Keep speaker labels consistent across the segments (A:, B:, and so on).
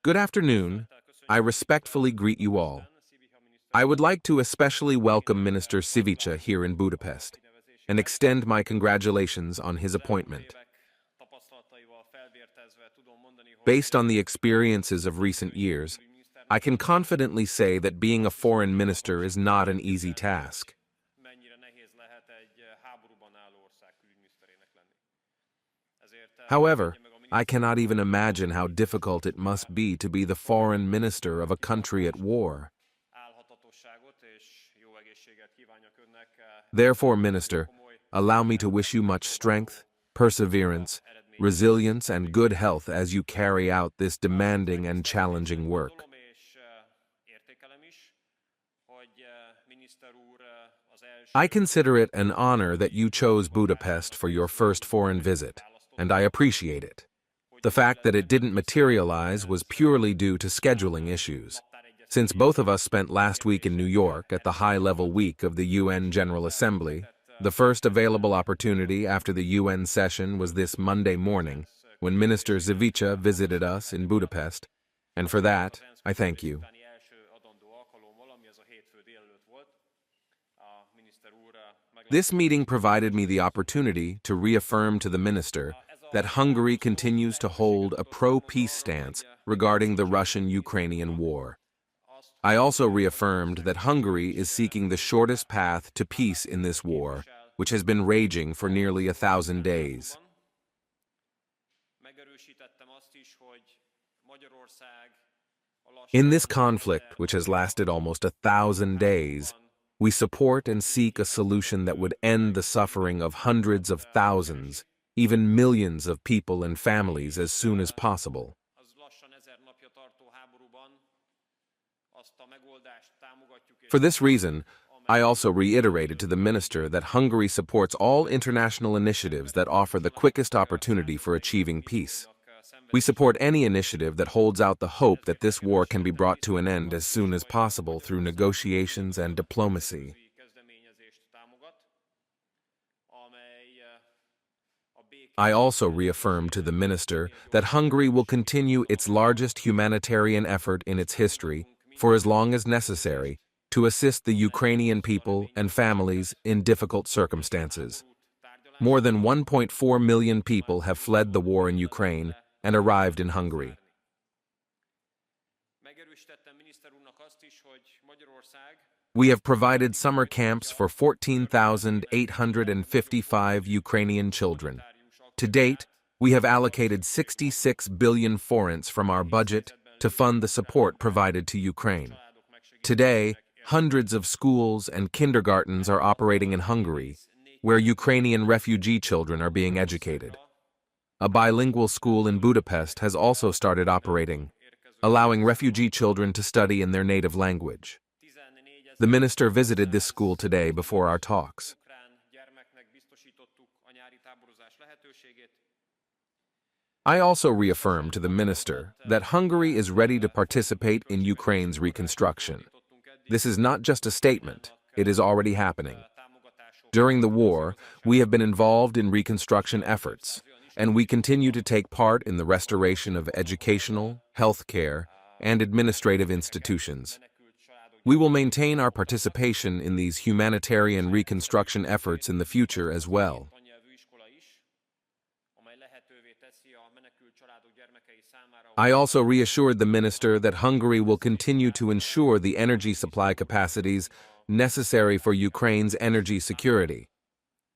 A: Good afternoon. I respectfully greet you all. I would like to especially welcome Minister Szijjártó here in Budapest and extend my congratulations on his appointment. Based on the experiences of recent years, I can confidently say that being a foreign minister is not an easy task. However, I cannot even imagine how difficult it must be to be the foreign minister of a country at war. Therefore, Minister, allow me to wish you much strength, perseverance, resilience, and good health as you carry out this demanding and challenging work. I consider it an honor that you chose Budapest for your first foreign visit, and I appreciate it. The fact that it didn't materialize was purely due to scheduling issues. Since both of us spent last week in New York at the high-level week of the UN General Assembly, the first available opportunity after the UN session was this Monday morning, when Minister Szijjártó visited us in Budapest, and for that, I thank you. This meeting provided me the opportunity to reaffirm to the Minister that Hungary continues to hold a pro-peace stance regarding the Russian-Ukrainian war. I also reaffirmed that Hungary is seeking the shortest path to peace in this war, which has been raging for nearly 1,000 days. In this conflict, which has lasted almost 1,000 days, we support and seek a solution that would end the suffering of hundreds of thousands, even millions of people and families as soon as possible. For this reason, I also reiterated to the Minister that Hungary supports all international initiatives that offer the quickest opportunity for achieving peace. We support any initiative that holds out the hope that this war can be brought to an end as soon as possible through negotiations and diplomacy. I also reaffirmed to the Minister that Hungary will continue its largest humanitarian effort in its history for as long as necessary to assist the Ukrainian people and families in difficult circumstances. More than 1.4 million people have fled the war in Ukraine and arrived in Hungary. We have provided summer camps for 14,855 Ukrainian children. To date, we have allocated 66 billion forints from our budget to fund the support provided to Ukraine. Today, hundreds of schools and kindergartens are operating in Hungary, where Ukrainian refugee children are being educated. A bilingual school in Budapest has also started operating, allowing refugee children to study in their native language. The Minister visited this school today before our talks. I also reaffirmed to the Minister that Hungary is ready to participate in Ukraine's reconstruction. This is not just a statement, it is already happening. During the war, we have been involved in reconstruction efforts, and we continue to take part in the restoration of educational, healthcare, and administrative institutions. We will maintain our participation in these humanitarian reconstruction efforts in the future as well. I also reassured the Minister that Hungary will continue to ensure the energy supply capacities necessary for Ukraine's energy security.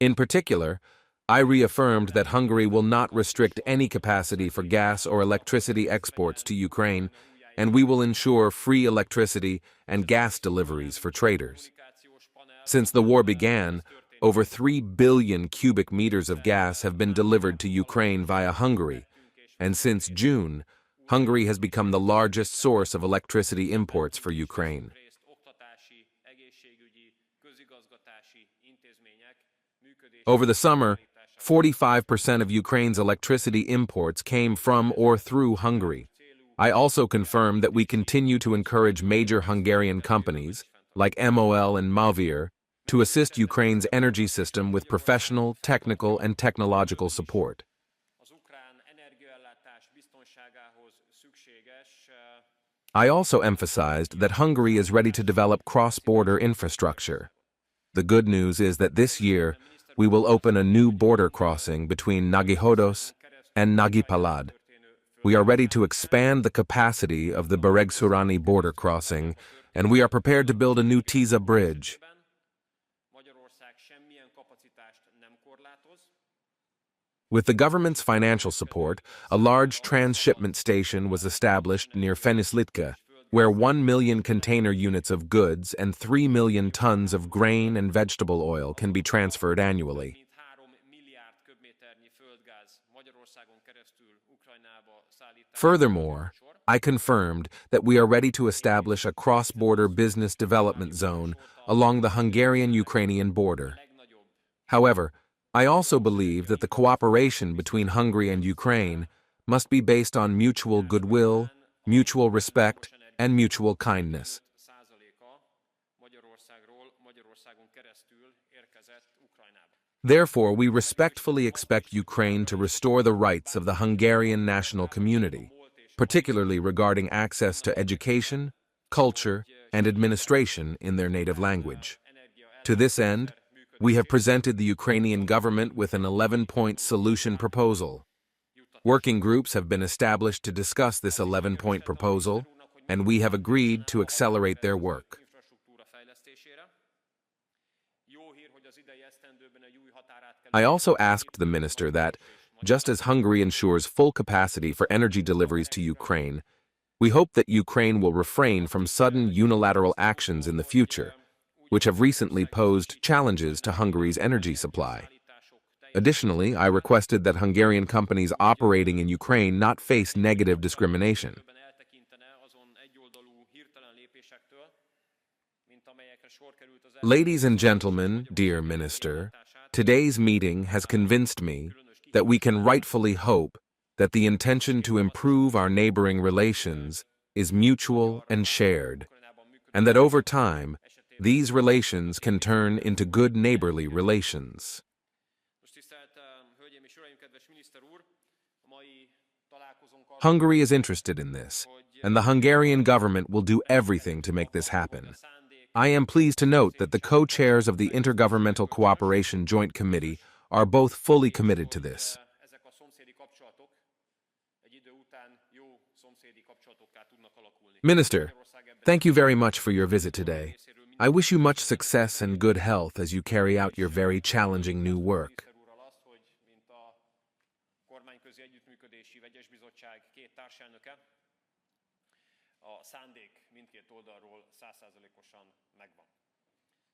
A: In particular, I reaffirmed that Hungary will not restrict any capacity for gas or electricity exports to Ukraine, and we will ensure free electricity and gas deliveries for traders. Since the war began, over 3 billion cubic meters of gas have been delivered to Ukraine via Hungary, and since June, Hungary has become the largest source of electricity imports for Ukraine. Over the summer, 45% of Ukraine's electricity imports came from or through Hungary. I also confirmed that we continue to encourage major Hungarian companies, like MOL and Magyar, to assist Ukraine's energy system with professional, technical, and technological support. I also emphasized that Hungary is ready to develop cross-border infrastructure. The good news is that this year, we will open a new border crossing between Nagyhodos and Nagypalad. We are ready to expand the capacity of the Beregszurani border crossing, and we are prepared to build a new Tisza bridge. With the government's financial support, a large transshipment station was established near Fenyszlitka, where 1 million container units of goods and 3 million tons of grain and vegetable oil can be transferred annually. Furthermore, I confirmed that we are ready to establish a cross-border business development zone along the Hungarian-Ukrainian border. However, I also believe that the cooperation between Hungary and Ukraine must be based on mutual goodwill, mutual respect, and mutual kindness. Therefore, we respectfully expect Ukraine to restore the rights of the Hungarian national community, particularly regarding access to education, culture, and administration in their native language. To this end, we have presented the Ukrainian government with an 11-point solution proposal. Working groups have been established to discuss this 11-point proposal, and we have agreed to accelerate their work. I also asked the minister that, just as Hungary ensures full capacity for energy deliveries to Ukraine, we hope that Ukraine will refrain from sudden unilateral actions in the future, which have recently posed challenges to Hungary's energy supply. Additionally, I requested that Hungarian companies operating in Ukraine not face negative discrimination. Ladies and gentlemen, dear Minister, today's meeting has convinced me that we can rightfully hope that the intention to improve our neighboring relations is mutual and shared, and that over time, these relations can turn into good neighborly relations. Hungary is interested in this, and the Hungarian government will do everything to make this happen. I am pleased to note that the co-chairs of the Intergovernmental Cooperation Joint Committee are both fully committed to this. Minister, thank you very much for your visit today. I wish you much success and good health as you carry out your very challenging new work.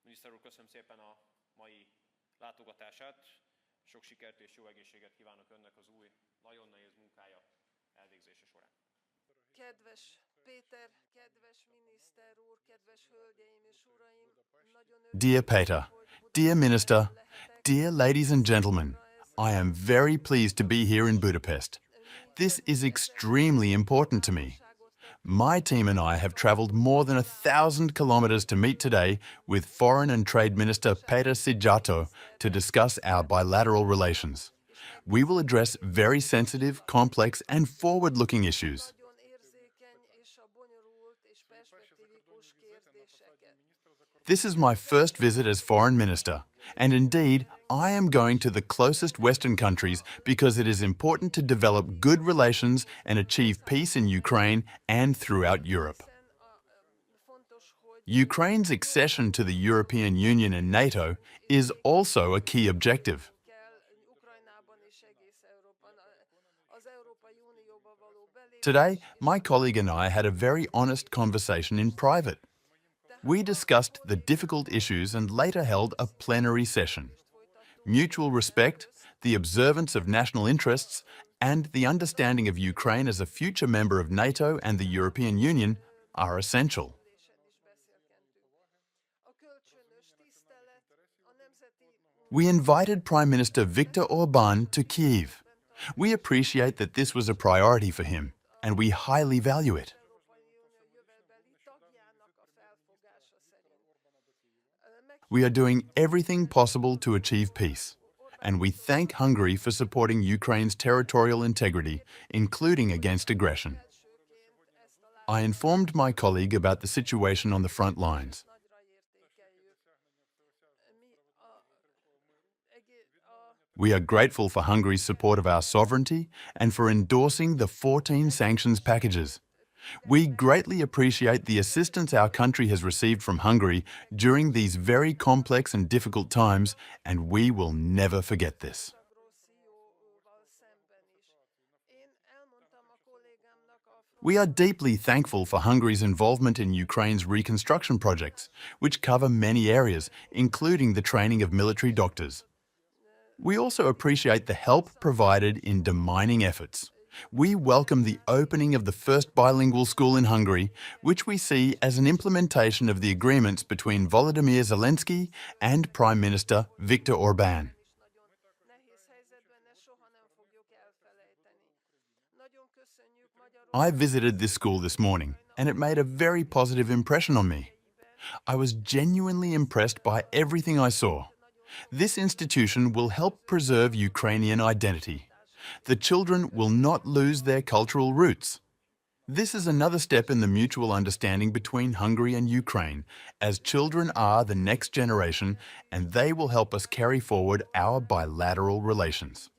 B: Miniszter úr, köszönöm szépen a mai látogatását. Sok sikert és jó egészséget kívánok önnek az új, nagyon nehéz munkája elvégzése során.
C: Kedves Péter, kedves miniszter úr, kedves hölgyeim és uraim, nagyon
D: Dear Péter, dear Minister, dear ladies and gentlemen, I am very pleased to be here in Budapest. This is extremely important to me. My team and I have travelled more than 1,000 kilometres to meet today with Foreign and Trade Minister Péter Szijjártó to discuss our bilateral relations. We will address very sensitive, complex and forward-looking issues.
C: nagyon érzékeny és a bonyolult és perspektívikus kérdéseket.
D: This is my first visit as Foreign Minister, and indeed, I am going to the closest Western countries because it is important to develop good relations and achieve peace in Ukraine and throughout Europe.
C: Fontos, hogy
D: Ukraine's accession to the European Union and NATO is also a key objective.
C: kell Ukrajnában és egész Európában az Európai Unióba való belépés.
D: Today, my colleague and I had a very honest conversation in private. We discussed the difficult issues and later held a plenary session. Mutual respect, the observance of national interests, and the understanding of Ukraine as a future member of NATO and the European Union are essential.
C: A kölcsönös tisztelet, a nemzeti
D: We invited Prime Minister Viktor Orbán to Kyiv. We appreciate that this was a priority for him, and we highly value it.
C: Európai Unió jövőbeli tagjának a felfogása szerint.
D: We are doing everything possible to achieve peace, and we thank Hungary for supporting Ukraine's territorial integrity, including against aggression.
C: Elsőként ezt a
D: I informed my colleague about the situation on the front lines.
C: Nagyra értékeljük. Mi a
D: We are grateful for Hungary's support of our sovereignty and for endorsing the 14 sanctions packages. We greatly appreciate the assistance our country has received from Hungary during these very complex and difficult times, and we will never forget this.
C: agresszióval szemben is. Én elmondtam a kollégámnak a
D: We are deeply thankful for Hungary's involvement in Ukraine's reconstruction projects, which cover many areas, including the training of military doctors. We also appreciate the help provided in demining efforts. We welcome the opening of the first bilingual school in Hungary, which we see as an implementation of the agreements between Volodymyr Zelensky and Prime Minister Viktor Orbán.
C: nagyon nehéz helyzetben, ezt soha nem fogjuk elfelejteni. Nagyon köszönjük
D: I visited this school this morning, and it made a very positive impression on me. I was genuinely impressed by everything I saw. This institution will help preserve Ukrainian identity. The children will not lose their cultural roots. This is another step in the mutual understanding between Hungary and Ukraine, as children are the next generation and they will help us carry forward our bilateral relations.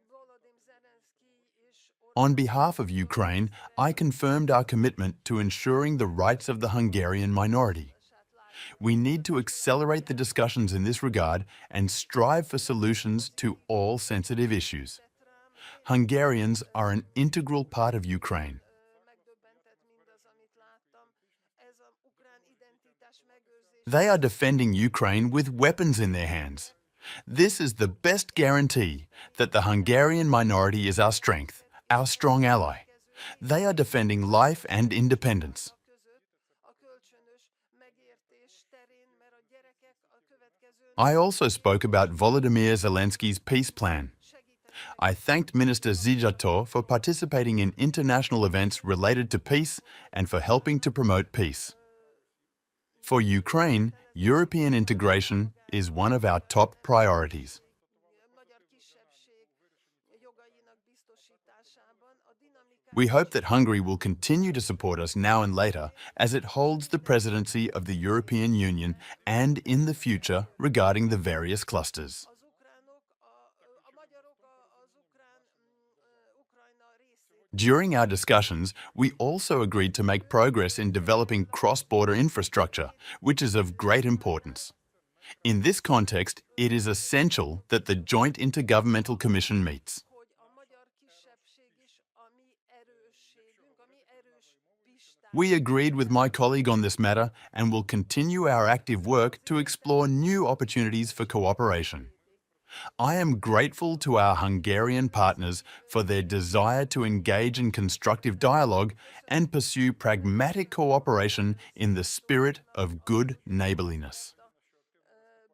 C: Volodymyr Zelensky és
D: On behalf of Ukraine, I confirmed our commitment to ensuring the rights of the Hungarian minority. We need to accelerate the discussions in this regard and strive for solutions to all sensitive issues. Hungarians are an integral part of Ukraine.
C: megdöbbentett mindaz, amit láttam. Ez a ukrán identitás megőrzése.
D: They are defending Ukraine with weapons in their hands. This is the best guarantee that the Hungarian minority is our strength, our strong ally. They are defending life and independence.
C: között a kölcsönös megértés terén, mert a gyerekek a következő
D: I also spoke about Volodymyr Zelensky's peace plan. I thanked Minister Szijjártó for participating in international events related to peace and for helping to promote peace. For Ukraine, European integration is one of our top priorities.
C: magyar kisebbség jogainak biztosításában a dinamikát
D: We hope that Hungary will continue to support us now and later as it holds the presidency of the European Union and in the future regarding the various clusters.
C: az ukránok, a magyarok az Ukrajna részét
D: During our discussions, we also agreed to make progress in developing cross-border infrastructure, which is of great importance. In this context, it is essential that the Joint Intergovernmental Commission meets.
C: hogy a magyar kisebbség is a mi erősségünk, a mi erős pistánk.
D: We agreed with my colleague on this matter and will continue our active work to explore new opportunities for cooperation. I am grateful to our Hungarian partners for their desire to engage in constructive dialogue and pursue pragmatic cooperation in the spirit of good neighbourliness.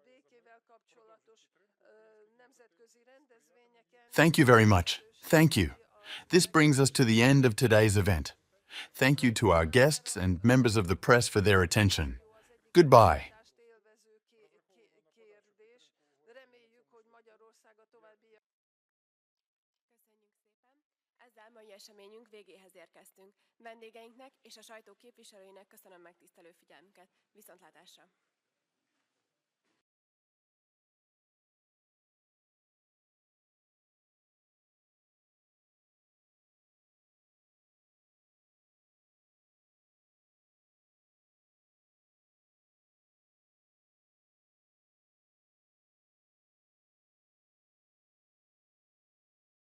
C: Békével kapcsolatos nemzetközi rendezvényeken
D: Thank you very much. Thank you. This brings us to the end of today's event. Thank you to our guests and members of the press for their attention. Goodbye.
C: tást élvező kérdés. Reméljük, hogy Magyarország a további
E: Köszönjük szépen! Ezzel mai eseményünk végéhez érkeztünk. Vendégeinknek és a sajtó képviselőinek köszönöm megtisztelő figyelmüket. Viszontlátásra!